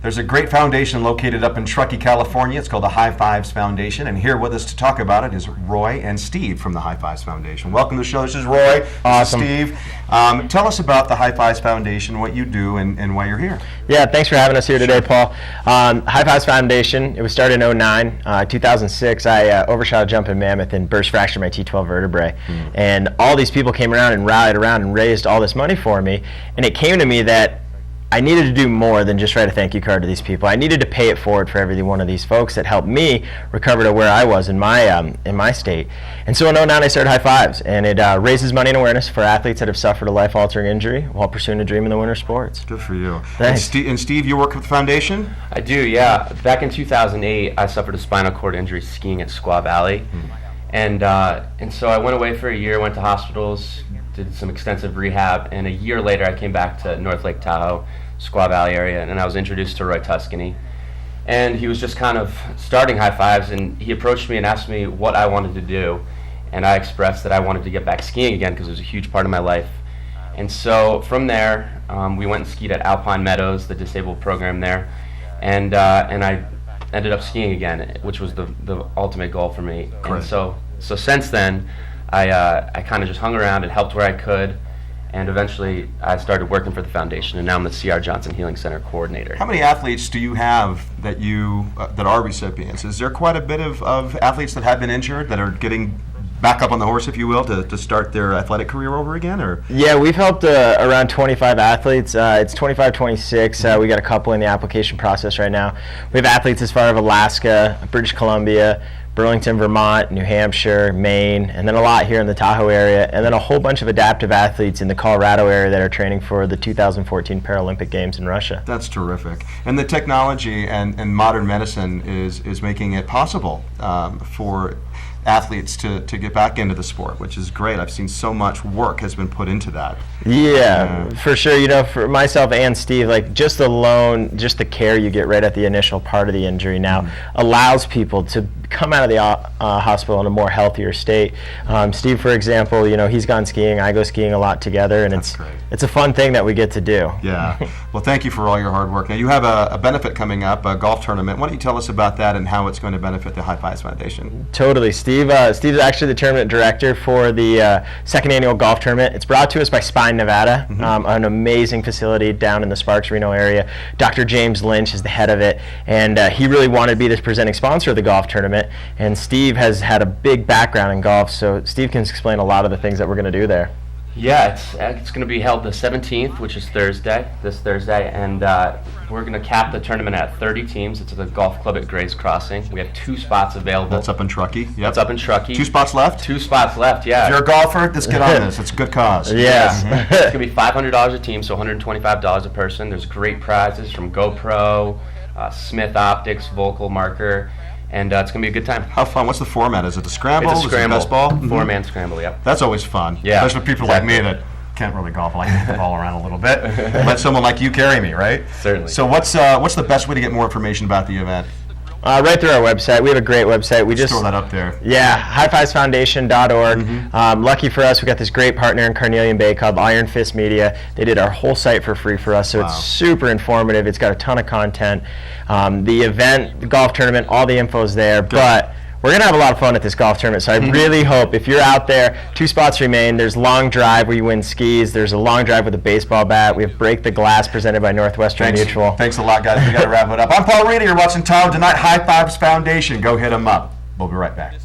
There's a great foundation located up in Truckee, California. It's called the High Fives Foundation. And here with us to talk about it is Roy and Steve from the High Fives Foundation. Welcome to the show. This is Roy. Awesome. This is Steve. Tell us about the High Fives Foundation, what you do, and why you're here. Yeah, thanks for having us here today, Paul. High Fives Foundation, it was started in 2009. 2006, I overshot a jump in Mammoth and burst fractured my T12 vertebrae. And all these people came around and rallied around and raised all this money for me. And it came to me that I needed to do more than just write a thank you card to these people. I needed to pay it forward for every one of these folks that helped me recover to where I was in my state. And so in 2009 I started High Fives, and it raises money and awareness for athletes that have suffered a life-altering injury while pursuing a dream in the winter sports. Good for you. Thanks. And Steve, you work with the foundation? I do, yeah. Back in 2008, I suffered a spinal cord injury skiing at Squaw Valley. And so I went away for a year, went to hospitals, did some extensive rehab, and a year later I came back to North Lake Tahoe, Squaw Valley area, and I was introduced to Roy Tuscany. And he was just kind of starting High Fives, and he approached me and asked me what I wanted to do. And I expressed that I wanted to get back skiing again because it was a huge part of my life. And so from there, we went and skied at Alpine Meadows, the disabled program there, and I ended up skiing again, which was the ultimate goal for me. Great. And so since then, I kind of just hung around and helped where I could, and eventually I started working for the foundation, and now I'm the C.R. Johnson Healing Center coordinator. How many athletes do you have that that are recipients? Is there quite a bit of athletes that have been injured that are getting back up on the horse, if you will, to start their athletic career over again? Or Yeah, we've helped around 25 athletes. It's 25, 26. We got a couple in the application process right now. We have athletes as far as Alaska, British Columbia, Burlington, Vermont, New Hampshire, Maine, and then a lot here in the Tahoe area, and then a whole bunch of adaptive athletes in the Colorado area that are training for the 2014 Paralympic Games in Russia. That's terrific. And the technology and modern medicine is making it possible for athletes to get back into the sport, which is great. I've seen so much work has been put into that. Yeah, for sure. You know, for myself and Steve, like just the care you get right at the initial part of the injury now allows people to come out of the hospital in a more healthier state. Steve, for example, you know, he's gone skiing. I go skiing a lot together, and it's a fun thing that we get to do. Yeah. Well, thank you for all your hard work. Now, you have a benefit coming up, a golf tournament. Why don't you tell us about that and how it's going to benefit the High Fives Foundation? Totally. Steve's actually the tournament director for the second annual golf tournament. It's brought to us by Spine, Nevada, an amazing facility down in the Sparks, Reno area. Dr. James Lynch is the head of it, and he really wanted to be the presenting sponsor of the golf tournament. And Steve has had a big background in golf, so Steve can explain a lot of the things that we're going to do there. Yeah, it's going to be held the 17th, which is this Thursday, and we're going to cap the tournament at 30 teams. It's at the golf club at Gray's Crossing. We have 2 spots available. That's up in Truckee. Yep. That's up in Truckee. 2 spots left? 2 spots left, yeah. If you're a golfer, let's get on this. It's a good cause. Yes. It's going to be $500 a team, so $125 a person. There's great prizes from GoPro, Smith Optics, Vocal Marker, and it's going to be a good time. How fun? What's the format? Is it the scramble? It's a scramble. Is it best ball? 4-man scramble, yep. That's always fun. Yeah. Especially people like me that can't really golf. I like to hit the ball around a little bit. Let someone like you carry me, right? Certainly. So what's the best way to get more information about the event? Right through our website. We have a great website. We just throw that up there. Yeah, highfivesfoundation.org. Lucky for us, we got this great partner in Carnelian Bay called Iron Fist Media. They did our whole site for free for us, so It's super informative. It's got a ton of content. The event, the golf tournament, all the info's there. Good. But we're going to have a lot of fun at this golf tournament, so I really hope if you're out there, 2 spots remain. There's long drive where you win skis. There's a long drive with a baseball bat. We have Break the Glass presented by Northwestern Mutual. Thanks a lot, guys. We got to wrap it up. I'm Paul Reedy. You're watching Tahoe Tonight, High Fives Foundation. Go hit them up. We'll be right back.